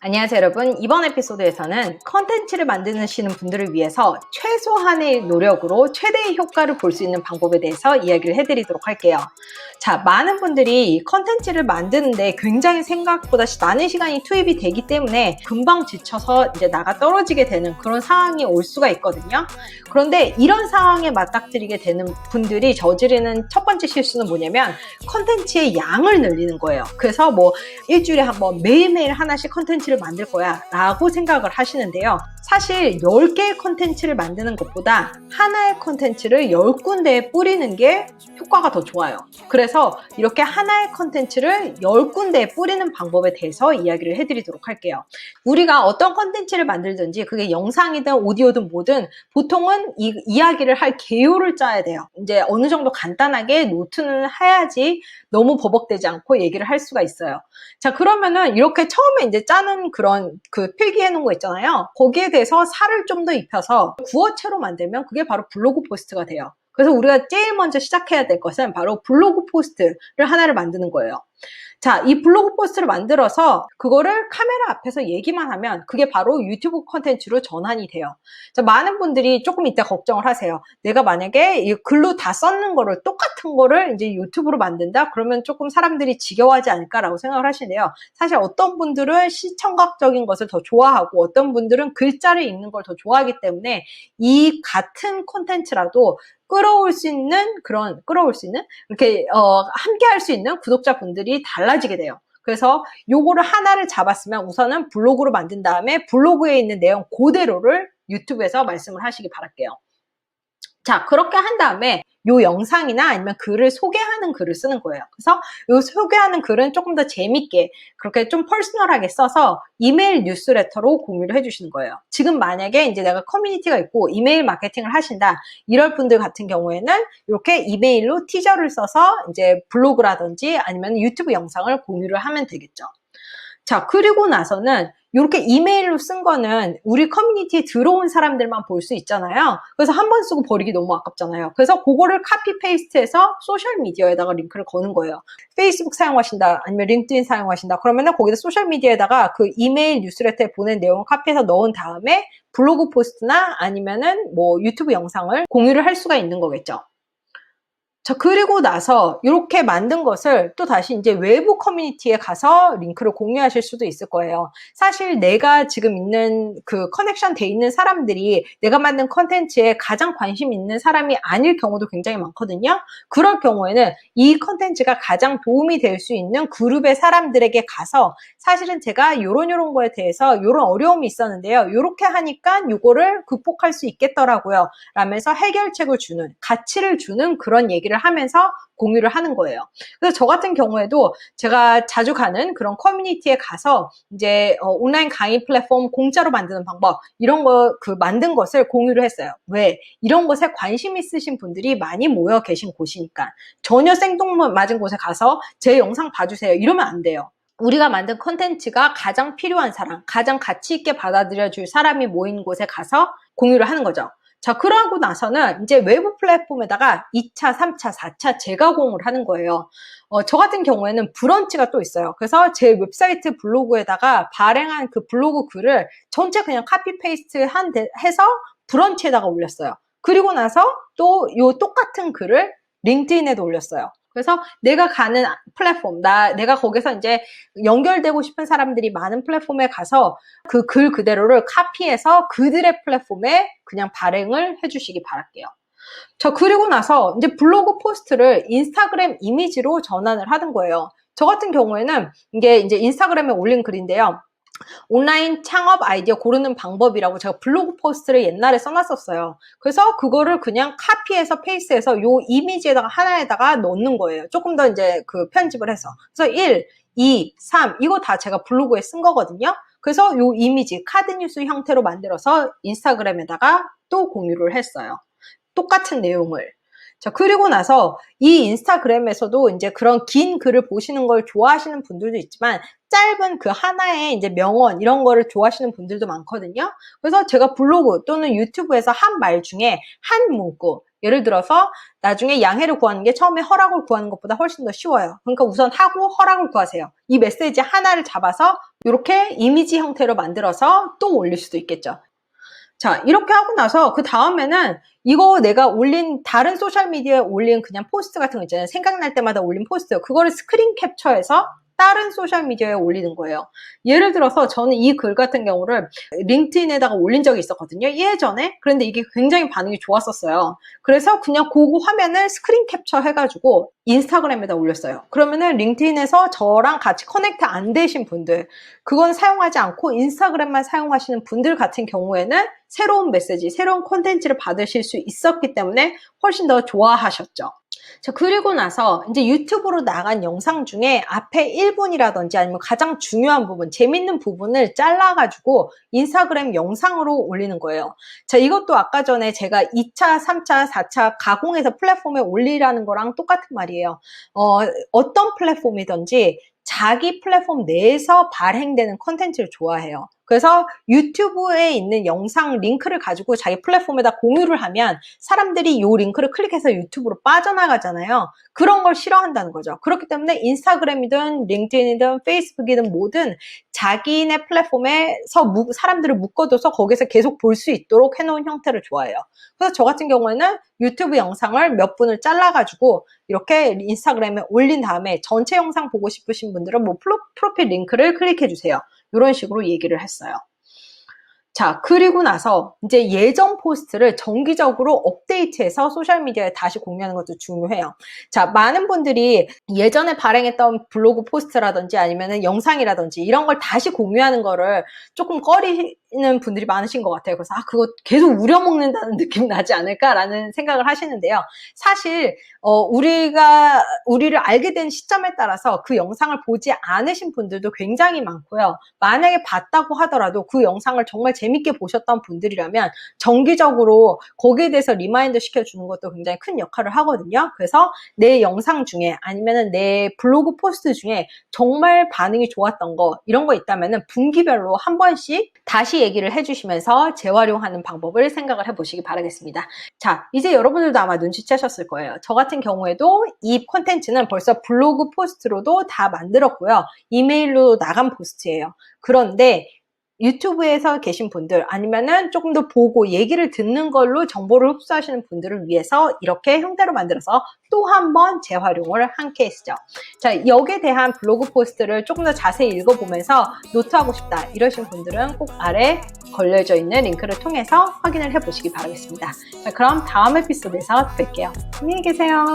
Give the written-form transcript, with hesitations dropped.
안녕하세요 여러분. 이번 에피소드에서는 컨텐츠를 만드시는 분들을 위해서 최소한의 노력으로 최대의 효과를 볼 수 있는 방법에 대해서 이야기를 해드리도록 할게요. 자, 많은 분들이 컨텐츠를 만드는데 굉장히 생각보다 많은 시간이 투입이 되기 때문에 금방 지쳐서 이제 나가 떨어지게 되는 그런 상황이 올 수가 있거든요. 그런데 이런 상황에 맞닥뜨리게 되는 분들이 저지르는 첫 번째 실수는 뭐냐면 컨텐츠의 양을 늘리는 거예요. 그래서 뭐 일주일에 한번 매일매일 하나씩 컨텐츠를 만들 거야 라고 생각을 하시는데요. 사실 10개의 컨텐츠를 만드는 것보다 하나의 컨텐츠를 10군데에 뿌리는 게 효과가 더 좋아요. 그래서 이렇게 하나의 컨텐츠를 10군데에 뿌리는 방법에 대해서 이야기를 해드리도록 할게요. 우리가 어떤 컨텐츠를 만들든지 그게 영상이든 오디오든 뭐든 보통은 이야기를 할 개요를 짜야 돼요. 이제 어느 정도 간단하게 노트는 해야지 너무 버벅대지 않고 얘기를 할 수가 있어요. 자, 그러면은 이렇게 처음에 이제 짜는 그런 필기해 놓은 거 있잖아요. 거기에 대해서 살을 좀 더 입혀서 구어체로 만들면 그게 바로 블로그 포스트가 돼요. 그래서 우리가 제일 먼저 시작해야 될 것은 바로 블로그 포스트를 하나를 만드는 거예요. 자, 이 블로그 포스트를 만들어서 그거를 카메라 앞에서 얘기만 하면 그게 바로 유튜브 컨텐츠로 전환이 돼요. 자, 많은 분들이 조금 이따 걱정을 하세요. 내가 만약에 이 글로 다 썼는 거를 똑같은 거를 이제 유튜브로 만든다? 그러면 조금 사람들이 지겨워하지 않을까라고 생각을 하시는데요. 사실 어떤 분들은 시청각적인 것을 더 좋아하고 어떤 분들은 글자를 읽는 걸 더 좋아하기 때문에 이 같은 컨텐츠라도 끌어올 수 있는 이렇게 함께 할 수 있는 구독자분들이 달라지게 돼요. 그래서 요거를 하나를 잡았으면 우선은 블로그로 만든 다음에 블로그에 있는 내용 그대로를 유튜브에서 말씀을 하시기 바랄게요. 자, 그렇게 한 다음에 요 영상이나 아니면 글을 소개하는 글을 쓰는 거예요. 그래서 요 소개하는 글은 조금 더 재밌게 그렇게 좀 퍼스널하게 써서 이메일 뉴스레터로 공유를 해주시는 거예요. 지금 만약에 이제 내가 커뮤니티가 있고 이메일 마케팅을 하신다 이럴 분들 같은 경우에는 이렇게 이메일로 티저를 써서 이제 블로그라든지 아니면 유튜브 영상을 공유를 하면 되겠죠. 자, 그리고 나서는 이렇게 이메일로 쓴 거는 우리 커뮤니티에 들어온 사람들만 볼 수 있잖아요. 그래서 한 번 쓰고 버리기 너무 아깝잖아요. 그래서 그거를 카피 페이스트해서 소셜미디어에다가 링크를 거는 거예요. 페이스북 사용하신다 아니면 링크드인 사용하신다 그러면은 거기다 소셜미디어에다가 그 이메일 뉴스레터에 보낸 내용을 카피해서 넣은 다음에 블로그 포스트나 아니면은 뭐 유튜브 영상을 공유를 할 수가 있는 거겠죠. 자, 그리고 나서 이렇게 만든 것을 또 다시 이제 외부 커뮤니티에 가서 링크를 공유하실 수도 있을 거예요. 사실 내가 지금 있는 그 커넥션 돼 있는 사람들이 내가 만든 컨텐츠에 가장 관심 있는 사람이 아닐 경우도 굉장히 많거든요. 그럴 경우에는 이 컨텐츠가 가장 도움이 될 수 있는 그룹의 사람들에게 가서 사실은 제가 요런 거에 대해서 요런 어려움이 있었는데요. 요렇게 하니까 요거를 극복할 수 있겠더라고요. 라면서 해결책을 주는, 가치를 주는 그런 얘기를 하면서 공유를 하는 거예요. 그래서 저 같은 경우에도 제가 자주 가는 그런 커뮤니티에 가서 이제 온라인 강의 플랫폼 공짜로 만드는 방법 이런 거 만든 것을 공유를 했어요. 왜? 이런 것에 관심 있으신 분들이 많이 모여 계신 곳이니까. 전혀 생뚱맞은 곳에 가서 제 영상 봐주세요 이러면 안 돼요. 우리가 만든 컨텐츠가 가장 필요한 사람, 가장 가치 있게 받아들여줄 사람이 모인 곳에 가서 공유를 하는 거죠. 자, 그러고 나서는 이제 외부 플랫폼에다가 2차, 3차, 4차 재가공을 하는 거예요. 저 같은 경우에는 브런치가 또 있어요. 그래서 제 웹사이트 블로그에다가 발행한 그 블로그 글을 전체 그냥 카피 페이스트 해서 브런치에다가 올렸어요. 그리고 나서 또 요 똑같은 글을 링크드인에도 올렸어요. 그래서 내가 가는 플랫폼, 내가 거기서 이제 연결되고 싶은 사람들이 많은 플랫폼에 가서 그 글 그대로를 카피해서 그들의 플랫폼에 그냥 발행을 해주시기 바랄게요. 자, 그리고 나서 이제 블로그 포스트를 인스타그램 이미지로 전환을 하는 거예요. 저 같은 경우에는 이게 이제 인스타그램에 올린 글인데요. 온라인 창업 아이디어 고르는 방법이라고 제가 블로그 포스트를 옛날에 써놨었어요. 그래서 그거를 그냥 카피해서 페이스트해서 요 이미지에다가 하나에다가 넣는 거예요. 조금 더 이제 편집을 해서. 그래서 1, 2, 3 이거 다 제가 블로그에 쓴 거거든요. 그래서 요 이미지 카드 뉴스 형태로 만들어서 인스타그램에다가 또 공유를 했어요. 똑같은 내용을. 자, 그리고 나서 이 인스타그램에서도 이제 그런 긴 글을 보시는 걸 좋아하시는 분들도 있지만 짧은 그 하나의 이제 명언 이런 거를 좋아하시는 분들도 많거든요. 그래서 제가 블로그 또는 유튜브에서 한 말 중에 한 문구 예를 들어서 나중에 양해를 구하는 게 처음에 허락을 구하는 것보다 훨씬 더 쉬워요. 그러니까 우선 하고 허락을 구하세요. 이 메시지 하나를 잡아서 이렇게 이미지 형태로 만들어서 또 올릴 수도 있겠죠. 자, 이렇게 하고 나서 그 다음에는 이거 내가 올린 다른 소셜미디어에 올린 그냥 포스트 같은 거 있잖아요. 생각날 때마다 올린 포스트. 그거를 스크린 캡처해서 다른 소셜미디어에 올리는 거예요. 예를 들어서 저는 이 글 같은 경우를 링크드인에다가 올린 적이 있었거든요. 예전에. 그런데 이게 굉장히 반응이 좋았었어요. 그래서 그냥 그 화면을 스크린 캡처 해가지고 인스타그램에다 올렸어요. 그러면은 링크드인에서 저랑 같이 커넥트 안 되신 분들, 그건 사용하지 않고 인스타그램만 사용하시는 분들 같은 경우에는 새로운 메시지, 새로운 콘텐츠를 받으실 수 있었기 때문에 훨씬 더 좋아하셨죠. 자, 그리고 나서 이제 유튜브로 나간 영상 중에 앞에 1분이라든지 아니면 가장 중요한 부분, 재밌는 부분을 잘라가지고 인스타그램 영상으로 올리는 거예요. 자, 이것도 아까 전에 제가 2차, 3차, 4차 가공해서 플랫폼에 올리라는 거랑 똑같은 말이에요. 어떤 플랫폼이든지 자기 플랫폼 내에서 발행되는 콘텐츠를 좋아해요. 그래서 유튜브에 있는 영상 링크를 가지고 자기 플랫폼에다 공유를 하면 사람들이 이 링크를 클릭해서 유튜브로 빠져나가잖아요. 그런 걸 싫어한다는 거죠. 그렇기 때문에 인스타그램이든 링크드인이든 페이스북이든 뭐든 자기네 플랫폼에서 사람들을 묶어둬서 거기서 계속 볼 수 있도록 해놓은 형태를 좋아해요. 그래서 저 같은 경우에는 유튜브 영상을 몇 분을 잘라가지고 이렇게 인스타그램에 올린 다음에 전체 영상 보고 싶으신 분들은 뭐 프로필 링크를 클릭해주세요. 이런 식으로 얘기를 했어요. 자, 그리고 나서 이제 예전 포스트를 정기적으로 업데이트해서 소셜미디어에 다시 공유하는 것도 중요해요. 자, 많은 분들이 예전에 발행했던 블로그 포스트라든지 아니면 영상이라든지 이런 걸 다시 공유하는 거를 조금 꺼리는 분들이 많으신 것 같아요. 그래서 그거 계속 우려먹는다는 느낌 나지 않을까라는 생각을 하시는데요. 사실 우리를 알게 된 시점에 따라서 그 영상을 보지 않으신 분들도 굉장히 많고요. 만약에 봤다고 하더라도 그 영상을 정말 재밌게 보셨던 분들이라면 정기적으로 거기에 대해서 리마인드 시켜주는 것도 굉장히 큰 역할을 하거든요. 그래서 내 영상 중에 아니면 내 블로그 포스트 중에 정말 반응이 좋았던 거 이런 거 있다면 분기별로 한 번씩 다시 얘기를 해주시면서 재활용하는 방법을 생각을 해보시기 바라겠습니다. 자, 이제 여러분들도 아마 눈치채셨을 거예요. 저 같은 경우에도 이 콘텐츠는 벌써 블로그 포스트로도 다 만들었고요. 이메일로 나간 포스트예요. 그런데 유튜브에서 계신 분들 아니면은 조금 더 보고 얘기를 듣는 걸로 정보를 흡수하시는 분들을 위해서 이렇게 형태로 만들어서 또 한 번 재활용을 한 케이스죠. 자, 여기에 대한 블로그 포스트를 조금 더 자세히 읽어보면서 노트하고 싶다 이러신 분들은 꼭 아래 걸려져 있는 링크를 통해서 확인을 해보시기 바라겠습니다. 자, 그럼 다음 에피소드에서 뵐게요. 안녕히 계세요.